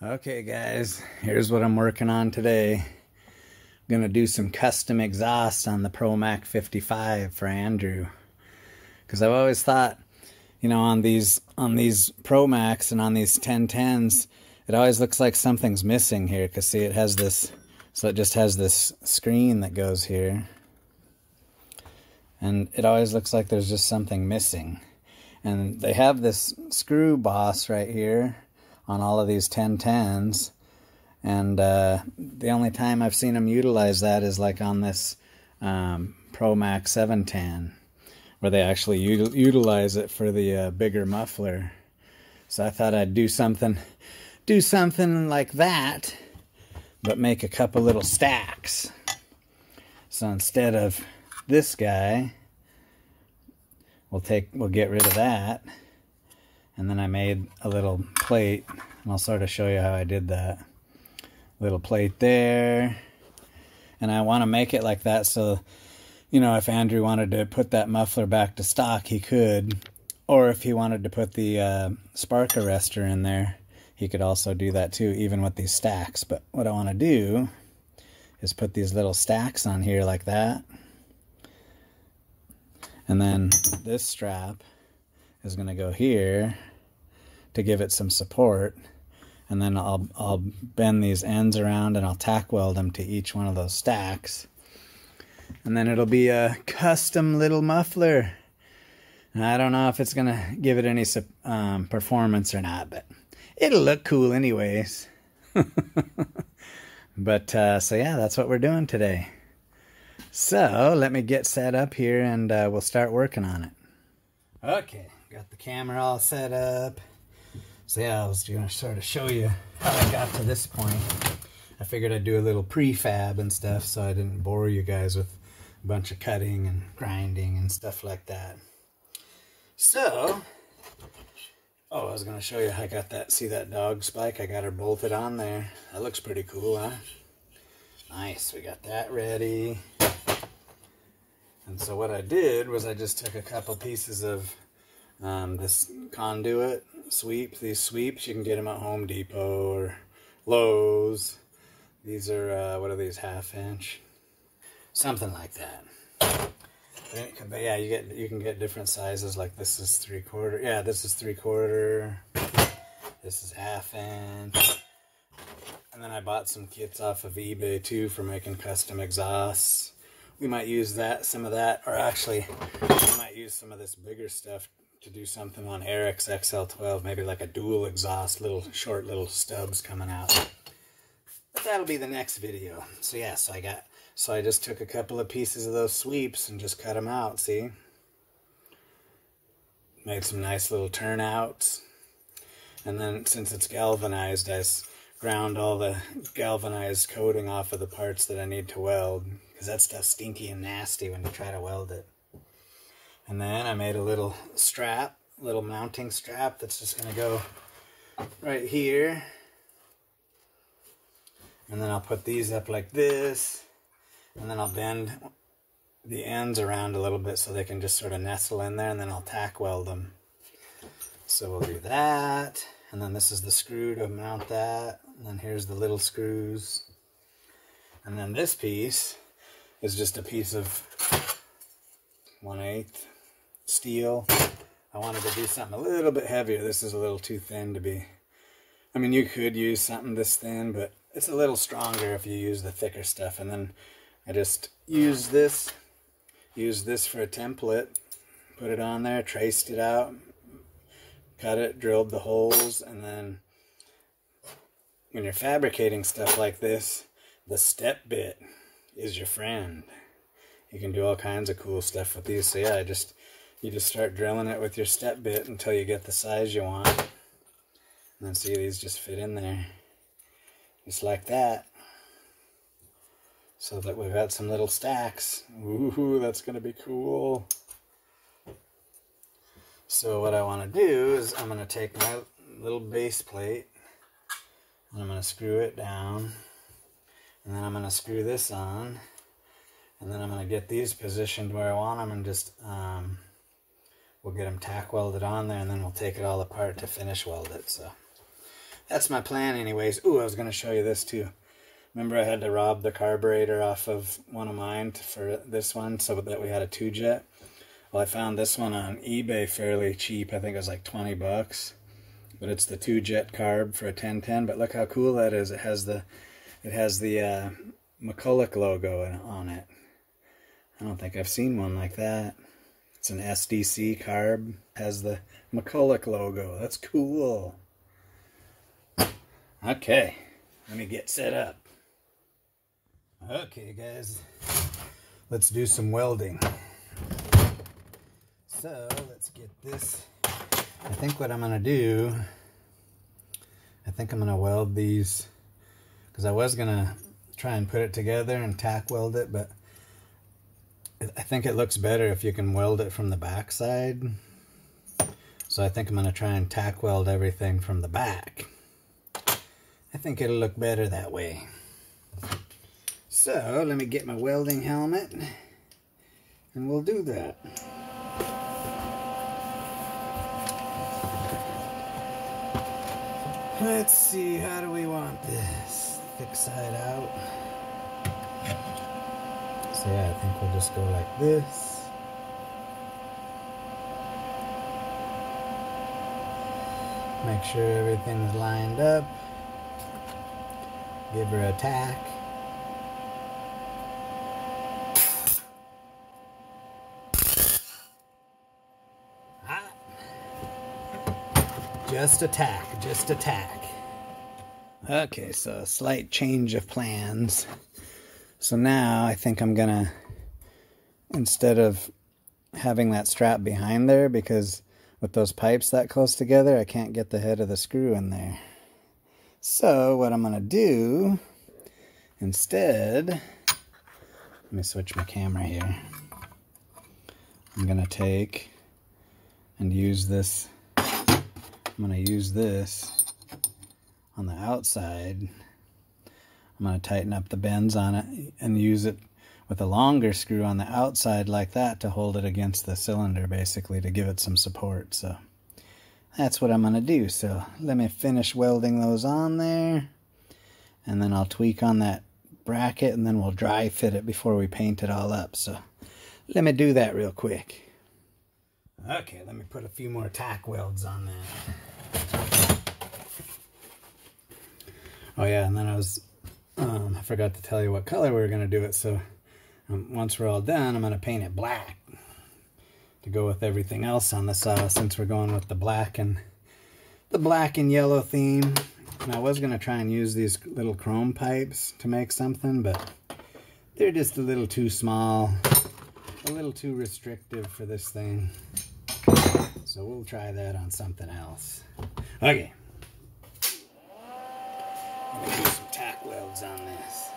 Okay guys, here's what I'm working on today. I'm gonna do some custom exhaust on the ProMac55 for Andrew. Because I've always thought, you know, on these ProMacs and on these 1010s, it always looks like something's missing here. Because see, it has this, so it just has this screen that goes here. And it always looks like there's just something missing. And they have this screw boss right here on all of these 1010s, and the only time I've seen them utilize that is like on this ProMac 710, where they actually utilize it for the bigger muffler. So I thought I'd do something like that, but make a couple little stacks. So instead of this guy, we'll get rid of that. And then I made a little plate, and I'll sort of show you how I did that. Little plate there. And I want to make it like that so, you know, if Andrew wanted to put that muffler back to stock, he could. Or if he wanted to put the spark arrestor in there, he could also do that too, even with these stacks. But what I want to do is put these little stacks on here like that. And then this strap is going to go here to give it some support, and then I'll bend these ends around and I'll tack weld them to each one of those stacks, and then it'll be a custom little muffler. And I don't know if it's gonna give it any performance or not, but it'll look cool anyways. But so yeah, that's what we're doing today. So let me get set up here and we'll start working on it. Okay, got the camera all set up. So yeah, I was going to sort of show you how I got to this point. I figured I'd do a little prefab and stuff so I didn't bore you guys with a bunch of cutting and grinding and stuff like that. So, I was going to show you how I got that. See that dog spike? I got her bolted on there. That looks pretty cool, huh? Nice, we got that ready. And so what I did was I just took a couple pieces of this conduit sweep. These sweeps, you can get them at Home Depot or Lowe's. These are, what are these, 1/2 inch? Something like that. But yeah, you can get different sizes, like this is 3/4. Yeah, this is 3/4. This is 1/2 inch. And then I bought some kits off of eBay too for making custom exhausts. We might use some of that, or actually, we might use some of this bigger stuff to do something on Eric's XL12, maybe like a dual exhaust, short little stubs coming out. But that'll be the next video. So yeah, so I just took a couple of pieces of those sweeps and just cut them out, see? Made some nice little turnouts. And then since it's galvanized, I ground all the galvanized coating off of the parts that I need to weld, because that stuff's stinky and nasty when you try to weld it. And then I made a little strap, little mounting strap that's just going to go right here. And then I'll put these up like this, and then I'll bend the ends around a little bit so they can just sort of nestle in there, and then I'll tack weld them. So we'll do that. And then this is the screw to mount that. And then here's the little screws. And then this piece is just a piece of 1/8 steel. I wanted to do something a little bit heavier. This is a little too thin to be... I mean, you could use something this thin, but it's a little stronger if you use the thicker stuff. And then I just used this for a template. Put it on there, traced it out, cut it, drilled the holes, and then when you're fabricating stuff like this, the step bit is your friend. You can do all kinds of cool stuff with these. So yeah, you just start drilling it with your step bit until you get the size you want. And then see, these just fit in there. Just like that. So that we've got some little stacks. Ooh, that's going to be cool. So what I want to do is I'm going to take my little base plate and I'm going to screw it down. And then I'm going to screw this on. And then I'm going to get these positioned where I want them, and just we'll get them tack welded on there, and then we'll take it all apart to finish weld it. So that's my plan anyways. Ooh, I was going to show you this too. Remember I had to rob the carburetor off of one of mine for this one so that we had a 2-jet? Well, I found this one on eBay fairly cheap. I think it was like 20 bucks. But it's the 2-jet carb for a 1010. But look how cool that is. It has the McCulloch logo on it. I don't think I've seen one like that. It's an SDC carb. Has the McCulloch logo. That's cool. Okay, let me get set up. Okay, guys, let's do some welding. So let's get this. I think what I'm gonna do, I think I'm gonna weld these, because I was gonna try and put it together and tack weld it, but I think it looks better if you can weld it from the back side. So I think I'm gonna try and tack weld everything from the back. I think it'll look better that way. So let me get my welding helmet and we'll do that. Let's see, how do we want this? Thick side out. So yeah, I think we'll just go like this. Make sure everything's lined up. Give her a tack. Just a tack, just a tack. Okay, so a slight change of plans. So now I think I'm gonna, instead of having that strap behind there, because with those pipes that close together, I can't get the head of the screw in there. So what I'm gonna do, instead, let me switch my camera here. I'm gonna take and use this. I'm going to use this on the outside. I'm going to tighten up the bends on it and use it with a longer screw on the outside like that to hold it against the cylinder, basically, to give it some support. So that's what I'm going to do. So let me finish welding those on there, and then I'll tweak on that bracket, and then we'll dry fit it before we paint it all up. So let me do that real quick. Okay, let me put a few more tack welds on that. Oh yeah, and then I forgot to tell you what color we were going to do it. So once we're all done, I'm going to paint it black to go with everything else on the saw, since we're going with the black and yellow theme. And I was going to try and use these little chrome pipes to make something, but they're just a little too small, a little too restrictive for this thing. So we'll try that on something else. Okay. I'm going to do some tack welds on this.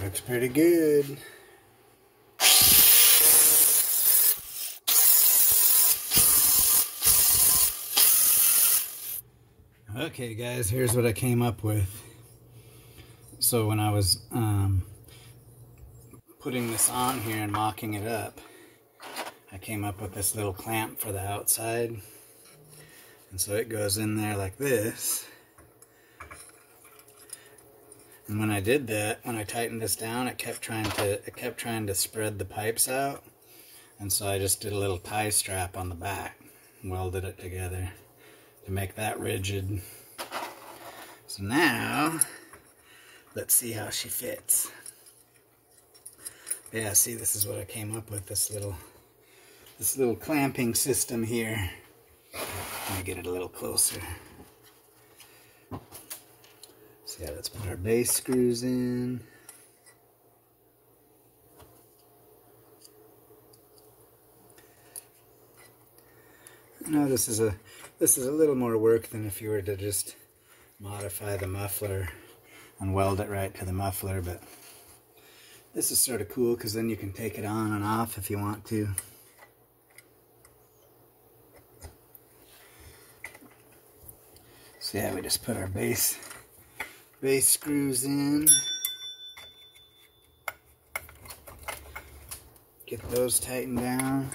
Looks pretty good. Okay guys, here's what I came up with. So when I was putting this on here and mocking it up, I came up with this little clamp for the outside. And so it goes in there like this. And when I did that, when I tightened this down, it kept trying to spread the pipes out. And so I just did a little tie strap on the back and welded it together to make that rigid. So now, let's see how she fits. Yeah, see, this is what I came up with, this little clamping system here. Let me get it a little closer. So yeah, let's put our base screws in. No, this is a little more work than if you were to just modify the muffler and weld it right to the muffler, but this is sort of cool because then you can take it on and off if you want to. So yeah, we just put our base screws in. Get those tightened down.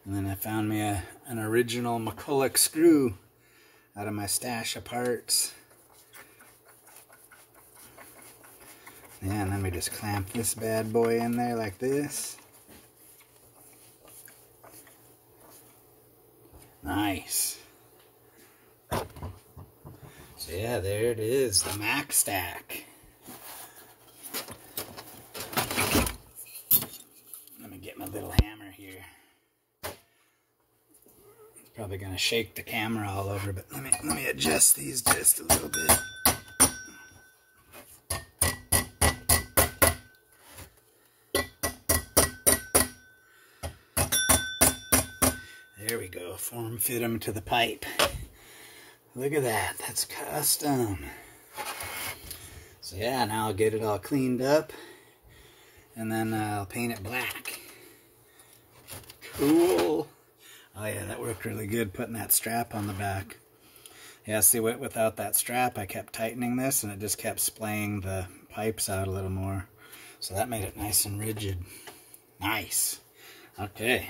And then I found me an original McCulloch screw out of my stash of parts. Yeah, and then we just clamp this bad boy in there like this. Nice. So yeah, there it is, the Mac stack. Let me get my little hammer here. It's probably gonna shake the camera all over, but let me adjust these just a little bit. There we go, form fit them to the pipe. Look at that, that's custom. So yeah, now I'll get it all cleaned up and then I'll paint it black. Cool. Oh yeah, that worked really good putting that strap on the back. Yeah, see, without that strap I kept tightening this and it just kept splaying the pipes out a little more. So that made it nice and rigid. Nice. Okay.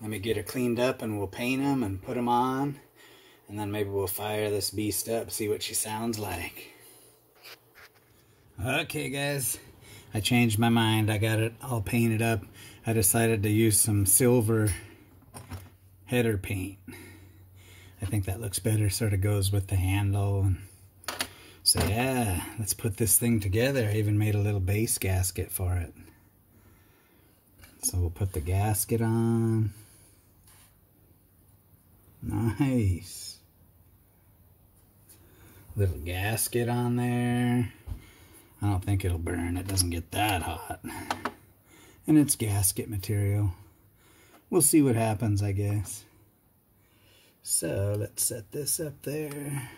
Let me get her cleaned up and we'll paint them and put them on. And then maybe we'll fire this beast up, see what she sounds like. Okay guys, I changed my mind. I got it all painted up. I decided to use some silver header paint. I think that looks better, sort of goes with the handle. And so yeah, let's put this thing together. I even made a little base gasket for it. So we'll put the gasket on. Nice. Little gasket on there. I don't think it'll burn. It doesn't get that hot. And it's gasket material. We'll see what happens, I guess. So let's set this up there.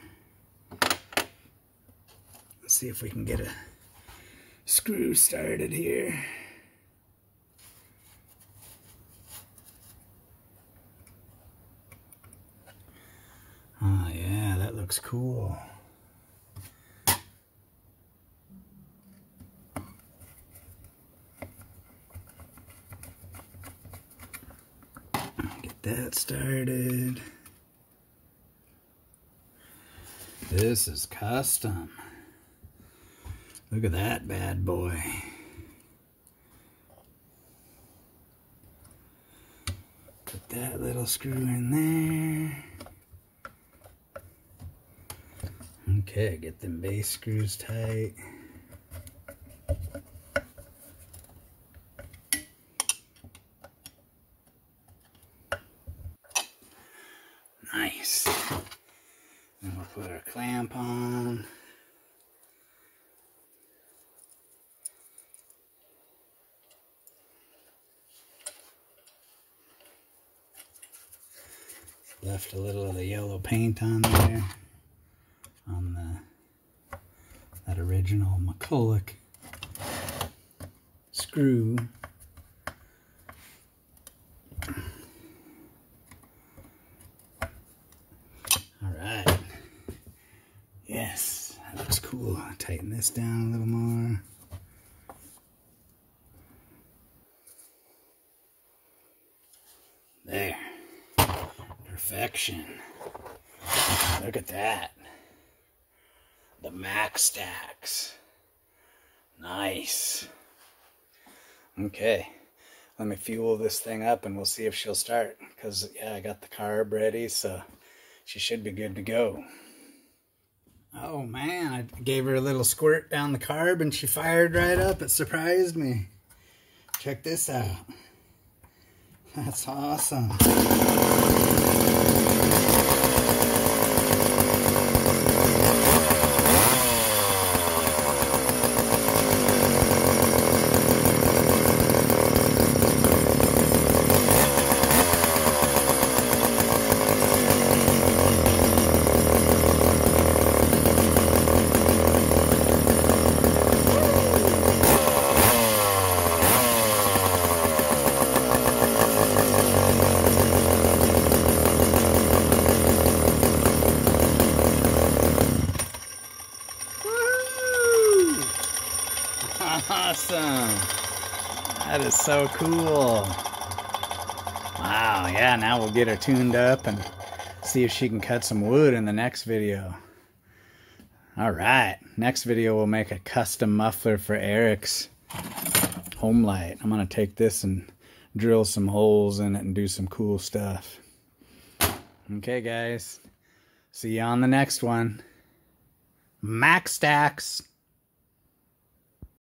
Let's see if we can get a screw started here. Oh yeah, that looks cool. Get that started. This is custom. Look at that bad boy. Put that little screw in there. Okay, get them base screws tight. Nice. Then we'll put our clamp on. Left a little of the yellow paint on there. On that original McCulloch screw. Alright. Yes, that looks cool. I'll tighten this down a little more. There. Perfection. Look at that. The Mac stacks. Nice. Okay. Let me fuel this thing up and we'll see if she'll start. Because, yeah, I got the carb ready, so she should be good to go. Oh, man. I gave her a little squirt down the carb and she fired right up. It surprised me. Check this out. That's awesome. That is so cool. Wow, yeah, now we'll get her tuned up and see if she can cut some wood in the next video. Alright, next video we'll make a custom muffler for Eric's home light. I'm going to take this and drill some holes in it and do some cool stuff. Okay, guys. See you on the next one. Mac Stacks.